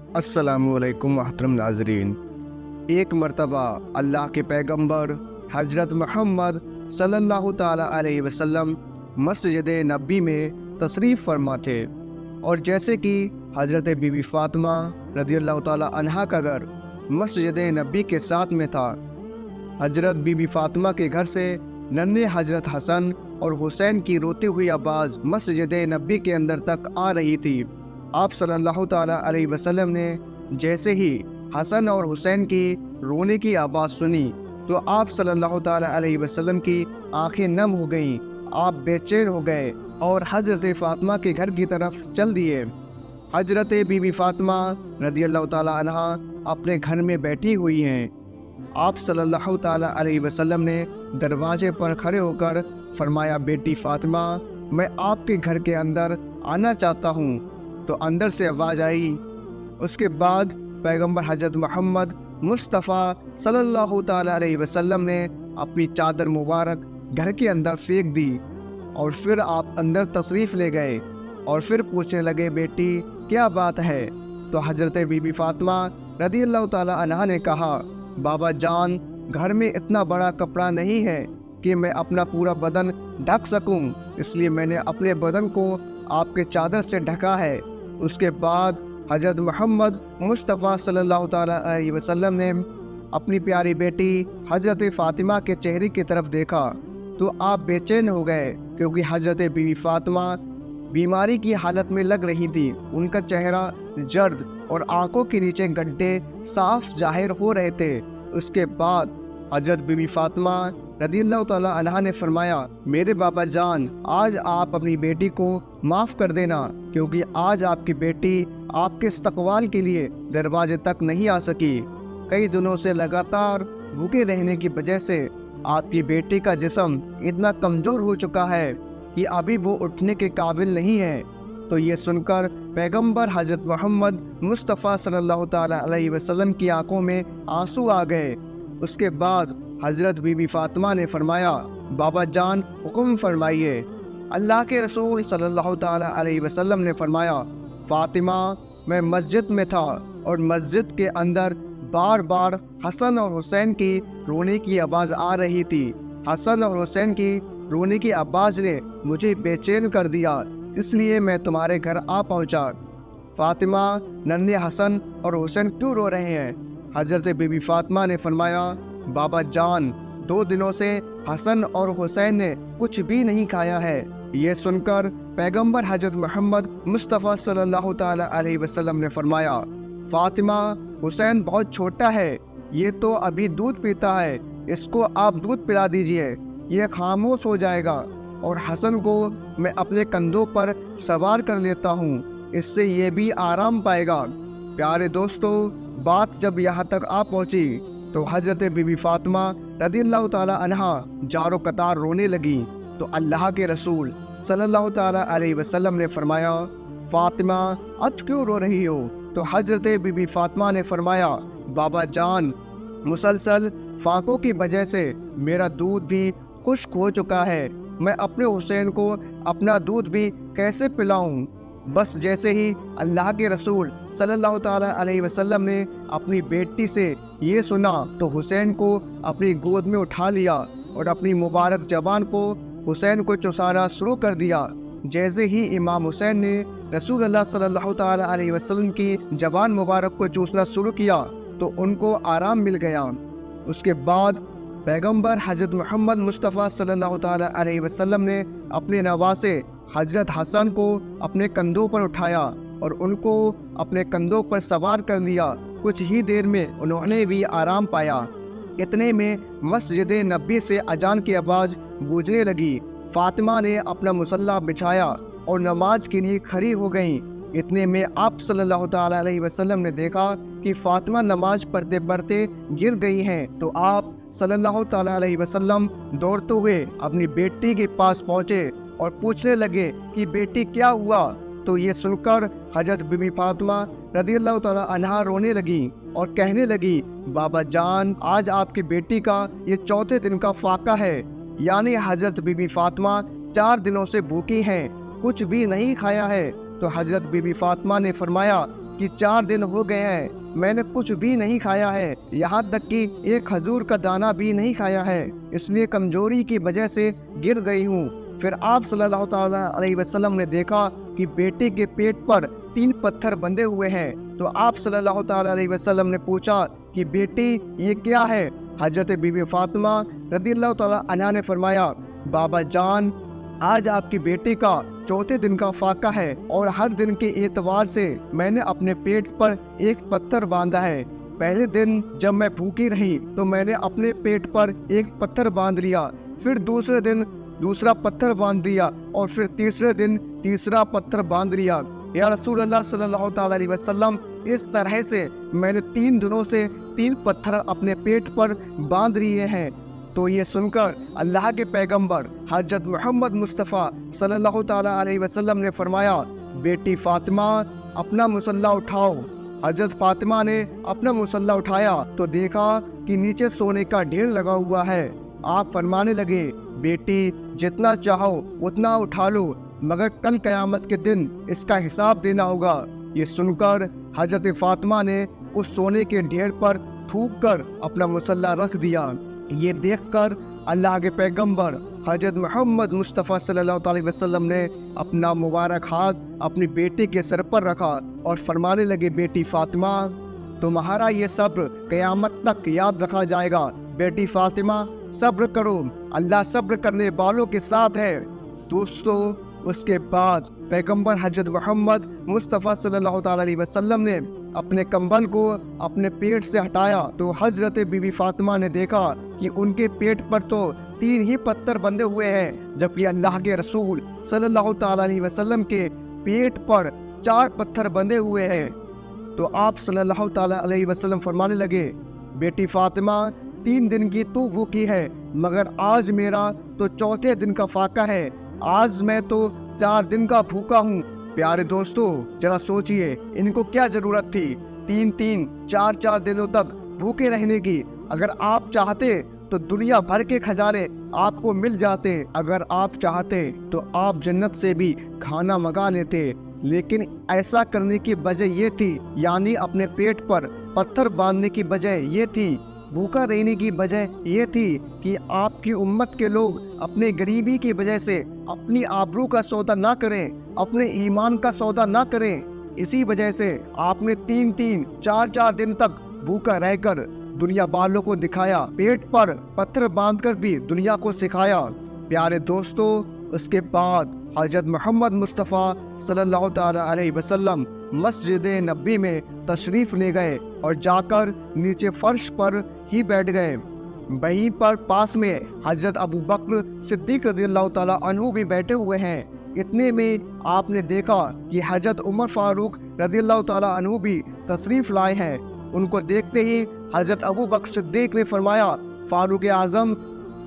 السلام علیکم محترم ناظرین۔ ایک مرتبہ اللہ کے پیغمبر حضرت محمد صلی اللہ تعالیٰ علیہ وسلم مسجد نبی میں تشریف فرما تھے، اور جیسے کہ حضرت بی بی فاطمہ رضی اللہ تعالیٰ عنہا کا گھر مسجد نبی کے ساتھ میں تھا، حضرت بی بی فاطمہ کے گھر سے ننھے حضرت حسن اور حسین کی روتی ہوئی آواز مسجد نبی کے اندر تک آ رہی تھی۔ آپ صلی اللہ تعالیٰ علیہ وسلم نے جیسے ہی حسن اور حسین کی رونے کی آواز سنی تو آپ صلی اللہ تعالیٰ علیہ وسلم کی آنکھیں نم ہو گئیں، آپ بے چین ہو گئے اور حضرت فاطمہ کے گھر کی طرف چل دیے۔ حضرت بی بی فاطمہ رضی اللہ تعالیٰ عنہا اپنے گھر میں بیٹھی ہوئی ہیں۔ آپ صلی اللہ تعالیٰ علیہ وسلم نے دروازے پر کھڑے ہو کر فرمایا، بیٹی فاطمہ، میں آپ کے گھر کے اندر آنا چاہتا ہوں۔ تو اندر سے آواز آئی۔ اس کے بعد پیغمبر حضرت محمد مصطفیٰ صلی اللہ تعالیٰ علیہ وسلم نے اپنی چادر مبارک گھر کے اندر پھینک دی، اور پھر آپ اندر تشریف لے گئے اور پھر پوچھنے لگے، بیٹی کیا بات ہے؟ تو حضرت بی بی فاطمہ رضی اللہ تعالیٰ عنہا نے کہا، بابا جان، گھر میں اتنا بڑا کپڑا نہیں ہے کہ میں اپنا پورا بدن ڈھک سکوں، اس لیے میں نے اپنے بدن کو آپ کے چادر سے ڈھکا ہے۔ اس کے بعد حضرت محمد مصطفیٰ صلی اللہ تعالیٰ علیہ وسلم نے اپنی پیاری بیٹی حضرت فاطمہ کے چہرے کی طرف دیکھا تو آپ بے چین ہو گئے، کیونکہ حضرت بی بی فاطمہ بیماری کی حالت میں لگ رہی تھی۔ ان کا چہرہ جرد اور آنکھوں کے نیچے گڈھے صاف ظاہر ہو رہے تھے۔ اس کے بعد حضرت بی بی فاطمہ رضی اللہ تعالیٰ عنہا نے فرمایا، میرے بابا جان، آج آپ اپنی بیٹی کو معاف کر دینا، کیونکہ آج آپ کی بیٹی آپ کے استقبال کے لیے دروازے تک نہیں آ سکی۔ کئی دنوں سے لگاتار بھوکے رہنے کی وجہ سے آپ کی بیٹی کا جسم اتنا کمزور ہو چکا ہے کہ ابھی وہ اٹھنے کے قابل نہیں ہے۔ تو یہ سن کر پیغمبر حضرت محمد مصطفیٰ صلی اللہ تعالیٰ علیہ وسلم کی آنکھوں میں آنسو آ گئے۔ اس کے بعد حضرت بی بی فاطمہ نے فرمایا، بابا جان حکم فرمائیے۔ اللہ کے رسول صلی اللہ تعالیٰ علیہ وسلم نے فرمایا، فاطمہ، میں مسجد میں تھا اور مسجد کے اندر بار بار حسن اور حسین کی رونے کی آواز آ رہی تھی۔ حسن اور حسین کی رونے کی آواز نے مجھے بے چین کر دیا، اس لیے میں تمہارے گھر آ پہنچا۔ فاطمہ، ننھے حسن اور حسین کیوں رو رہے ہیں؟ حضرت بی بی فاطمہ نے فرمایا، بابا جان، 2 دنوں سے حسن اور حسین نے کچھ بھی نہیں کھایا ہے۔ یہ سن کر پیغمبر حضرت محمد مصطفیٰ صلی اللہ تعالیٰ علیہ وسلم نے فرمایا، فاطمہ، حسین بہت چھوٹا ہے، یہ تو ابھی دودھ پیتا ہے، اس کو آپ دودھ پلا دیجئے، یہ خاموش ہو جائے گا، اور حسن کو میں اپنے کندھوں پر سوار کر لیتا ہوں، اس سے یہ بھی آرام پائے گا۔ پیارے دوستو، بات جب یہاں تک آ پہنچی تو حضرت بی بی فاطمہ رضی اللہ تعالیٰ عنہا جارو قطار رونے لگیں۔ تو اللہ کے رسول صلی اللہ تعالیٰ علیہ وسلم نے فرمایا، فاطمہ، اب کیوں رو رہی ہو؟ تو حضرت بی بی فاطمہ نے فرمایا، بابا جان، مسلسل فاقوں کی وجہ سے میرا دودھ بھی خشک ہو چکا ہے، میں اپنے حسین کو اپنا دودھ بھی کیسے پلاؤں؟ بس جیسے ہی اللہ کے رسول صلی اللہ تعالیٰ علیہ وسلم نے اپنی بیٹی سے یہ سنا تو حسین کو اپنی گود میں اٹھا لیا اور اپنی مبارک زبان کو حسین کو چوسانا شروع کر دیا۔ جیسے ہی امام حسین نے رسول اللہ صلی اللہ تعالیٰ علیہ وسلم کی زبان مبارک کو چوسنا شروع کیا تو ان کو آرام مل گیا۔ اس کے بعد پیغمبر حضرت محمد مصطفیٰ صلی اللہ تعالیٰ علیہ وسلم نے اپنے نواسے حضرت حسن کو اپنے کندھوں پر اٹھایا اور ان کو اپنے کندھوں پر سوار کر لیا۔ کچھ ہی دیر میں انہوں نے بھی آرام پایا۔ اتنے میں مسجد نبی سے اذان کی آواز گونجنے لگی۔ فاطمہ نے اپنا مصلی بچھایا اور نماز کے لیے کھڑی ہو گئیں۔ اتنے میں آپ صلی اللہ تعالیٰ علیہ وسلم نے دیکھا کہ فاطمہ نماز پڑھتے پڑھتے گر گئی ہیں، تو آپ صلی اللہ تعالیٰ علیہ وسلم دوڑتے ہوئے اپنی بیٹی کے پاس پہنچے اور پوچھنے لگے کہ بیٹی کیا ہوا؟ تو یہ سن کر حضرت بی بی فاطمہ رضی اللہ تعالیٰ عنہا رونے لگی اور کہنے لگی، بابا جان، آج آپ کی بیٹی کا یہ 4تھے دن کا فاقہ ہے، یعنی حضرت بی بی فاطمہ 4 دنوں سے بھوکی ہیں، کچھ بھی نہیں کھایا ہے۔ تو حضرت بی بی فاطمہ نے فرمایا، کہ 4 دن ہو گئے ہیں میں نے کچھ بھی نہیں کھایا ہے، یہاں تک کہ ایک کھجور کا دانہ بھی نہیں کھایا ہے، اس لیے کمزوری کی وجہ سے گر گئی ہوں۔ پھر آپ صلی اللہ تعالیٰ علیہ وسلم نے دیکھا کہ بیٹے کے پیٹ پر 3 پتھر بندھے ہوئے ہیں، تو آپ صلی اللہ تعالیٰ علیہ وسلم نے پوچھا کہ بیٹی یہ کیا ہے؟ حضرت بی بی فاطمہ رضی اللہ تعالیٰ عنہا نے فرمایا، بابا جان، آج آپ کی بیٹی کا 4تھے دن کا فاقہ ہے اور ہر دن کے اعتبار سے میں نے اپنے پیٹ پر ایک پتھر باندھا ہے۔ پہلے دن جب میں بھوکی رہی تو میں نے اپنے پیٹ پر ایک پتھر باندھ لیا، پھر دوسرے دن دوسرا پتھر باندھ دیا اور پھر تیسرے دن تیسرا پتھر باندھ لیا۔ یا رسول اللہ صلی اللہ تعالیٰ علیہ وسلم، اس طرح سے میں نے 3 دنوں سے 3 پتھر اپنے پیٹ پر باندھ لیے ہیں۔ تو یہ سن کر اللہ کے پیغمبر حضرت محمد مصطفیٰ صلی اللہ تعالیٰ علیہ وسلم نے فرمایا، بیٹی فاطمہ اپنا مصلی اٹھاؤ۔ حضرت فاطمہ نے اپنا مصلی اٹھایا تو دیکھا کہ نیچے سونے کا ڈھیر لگا ہوا ہے۔ آپ فرمانے لگے، بیٹی جتنا چاہو اتنا اٹھا لو، مگر کل قیامت کے دن اس کا حساب دینا ہوگا۔ یہ سن کر حضرت فاطمہ نے اس سونے کے ڈھیر پر تھوک کر اپنا مصلی رکھ دیا۔ یہ دیکھ کر اللہ کے پیغمبر حضرت محمد مصطفیٰ صلی اللہ علیہ وسلم نے اپنا مبارک ہاتھ اپنی بیٹی کے سر پر رکھا اور فرمانے لگے، بیٹی فاطمہ تمہارا یہ صبر قیامت تک یاد رکھا جائے گا۔ بیٹی فاطمہ صبر کرو، اللہ صبر کرنے والوں کے ساتھ ہے۔ دوستو، اس کے بعد پیغمبر حضرت محمد مصطفیٰ صلی اللہ تعالیٰ علیہ وسلم نے اپنے کمبل کو اپنے پیٹ سے ہٹایا تو حضرت بی بی فاطمہ نے دیکھا کہ ان کے پیٹ پر تو 3 ہی پتھر بندھے ہوئے ہیں، جبکہ اللہ کے رسول صلی اللہ تعالیٰ علیہ وسلم کے پیٹ پر 4 پتھر بندھے ہوئے ہیں۔ تو آپ صلی اللہ تعالیٰ علیہ وسلم فرمانے لگے، بیٹی فاطمہ 3 دن کی تو بھوکی ہے، مگر آج میرا تو 4تھے دن کا فاقہ ہے، آج میں تو 4 دن کا بھوکا ہوں۔ پیارے دوستو، ذرا سوچئے ان کو کیا ضرورت تھی 3 4 دنوں تک بھوکے رہنے کی؟ اگر آپ چاہتے تو دنیا بھر کے خزانے آپ کو مل جاتے، اگر آپ چاہتے تو آپ جنت سے بھی کھانا منگا لیتے، لیکن ایسا کرنے کی وجہ یہ تھی، یعنی اپنے پیٹ پر پتھر باندھنے کی وجہ یہ تھی، بھوکا رہنے کی وجہ یہ تھی کہ آپ کی امت کے لوگ اپنے غریبی کی وجہ سے اپنی آبرو کا سودا نہ کریں، اپنے ایمان کا سودا نہ کریں۔ اسی وجہ سے آپ نے 3 4 دن تک بھوکا رہ کر دنیا والوں کو دکھایا، پیٹ پر پتھر باندھ کر بھی دنیا کو سکھایا۔ پیارے دوستو، اس کے بعد حضرت محمد مصطفیٰ صلی اللہ تعالیٰ علیہ وسلم مسجد نبی میں تشریف لے گئے اور جا کر نیچے فرش پر ہی بیٹھ گئے۔ وہیں پر پاس میں حضرت ابو بکر صدیق رضی اللہ تعالیٰ عنہ بھی بیٹھے ہوئے ہیں۔ اتنے میں آپ نے دیکھا کہ حضرت عمر فاروق رضی اللہ تعالیٰ عنہ بھی تشریف لائے ہیں۔ ان کو دیکھتے ہی حضرت ابو بکر صدیق نے فرمایا، فاروق اعظم،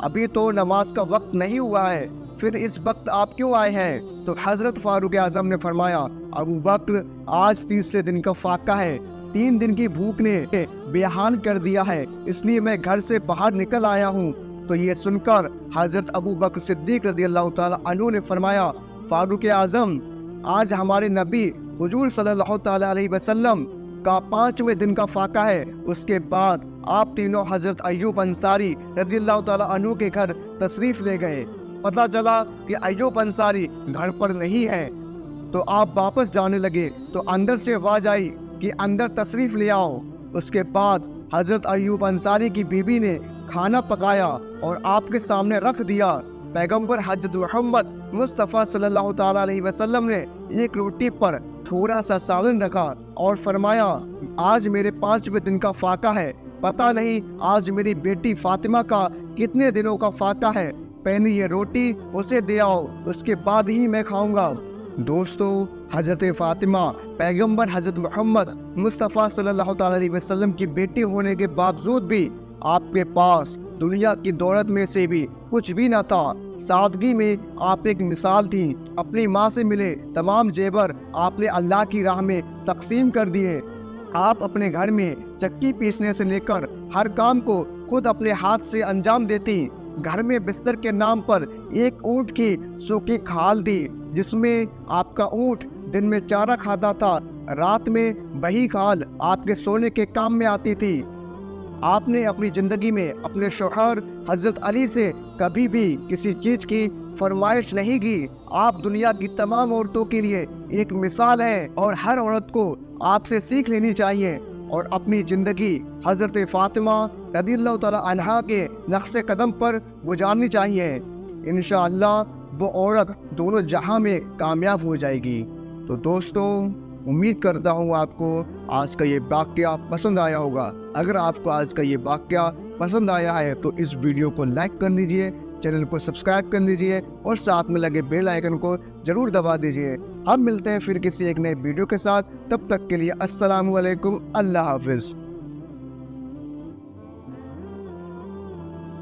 ابھی تو نماز کا وقت نہیں ہوا ہے، پھر اس وقت آپ کیوں آئے ہیں؟ تو حضرت فاروق اعظم نے فرمایا، ابو بکر، آج تیسرے دن کا فاقہ ہے، 3 دن کی بھوک نے بے حال کر دیا ہے، اس لیے میں گھر سے باہر نکل آیا ہوں۔ تو یہ سن کر حضرت ابو بکر صدیق رضی اللہ تعالیٰ عنہ نے فرمایا، فاروق اعظم، آج ہمارے نبی حضور صلی اللہ تعالیٰ علیہ وسلم کا 5ویں دن کا فاقہ ہے۔ اس کے بعد آپ تینوں حضرت ایوب انصاری رضی اللہ تعالیٰ عنہ کے گھر تشریف لے گئے۔ پتہ چلا کہ ایوب انصاری گھر پر نہیں ہے، تو آپ واپس جانے لگے تو اندر سے آواز آئی کہ اندر تشریف لے آؤ۔ اس کے بعد حضرت ایوب انصاری کی بیوی نے کھانا پکایا اور آپ کے سامنے رکھ دیا۔ پیغمبر حضرت محمد مصطفیٰ صلی اللہ تعالیٰ علیہ وسلم نے ایک روٹی پر تھوڑا سا سالن رکھا اور فرمایا، آج میرے 5ویں دن کا فاقہ ہے، پتہ نہیں آج میری بیٹی فاطمہ کا کتنے دنوں کا فاقہ ہے، پہلے یہ روٹی اسے دے آؤ، اس کے بعد ہی میں کھاؤں گا۔ دوستو، حضرت فاطمہ پیغمبر حضرت محمد مصطفیٰ صلی اللہ تعالیٰ علیہ وسلم کی بیٹی ہونے کے باوجود بھی آپ کے پاس دنیا کی دولت میں سے بھی کچھ بھی نہ تھا۔ سادگی میں آپ ایک مثال تھیں۔ اپنی ماں سے ملے تمام زیور آپ نے اللہ کی راہ میں تقسیم کر دیے۔ آپ اپنے گھر میں چکی پیسنے سے لے کر ہر کام کو خود اپنے ہاتھ سے انجام دیتی۔ گھر میں بستر کے نام پر ایک اونٹ کی سوکھی کھال دی، جس میں آپ کا اونٹ دن میں چارہ کھاتا تھا رات میں وہی کھال آپ کے سونے کے کام میں آتی تھی۔ آپ نے اپنی زندگی میں اپنے شوہر حضرت علی سے کبھی بھی کسی چیز کی فرمائش نہیں کی۔ آپ دنیا کی تمام عورتوں کے لیے ایک مثال ہیں اور ہر عورت کو آپ سے سیکھ لینی چاہیے اور اپنی زندگی حضرت فاطمہ رضی اللہ تعالی عنہا کے نقش قدم پر گزارنی چاہیے۔ انشاءاللہ وہ عورت دونوں جہاں میں کامیاب ہو جائے گی۔ تو دوستو، امید کرتا ہوں آپ کو آج کا یہ واقعہ پسند آیا ہوگا۔ اگر آپ کو آج کا یہ واقعہ پسند آیا ہے تو اس ویڈیو کو لائک کر لیجئے، چینل کو سبسکرائب کر لیجئے اور ساتھ میں لگے بیل آئیکن کو ضرور دبا دیجئے۔ ہم ملتے ہیں پھر کسی ایک نئے ویڈیو کے ساتھ، تب تک کے لیے السلام علیکم، اللہ حافظ۔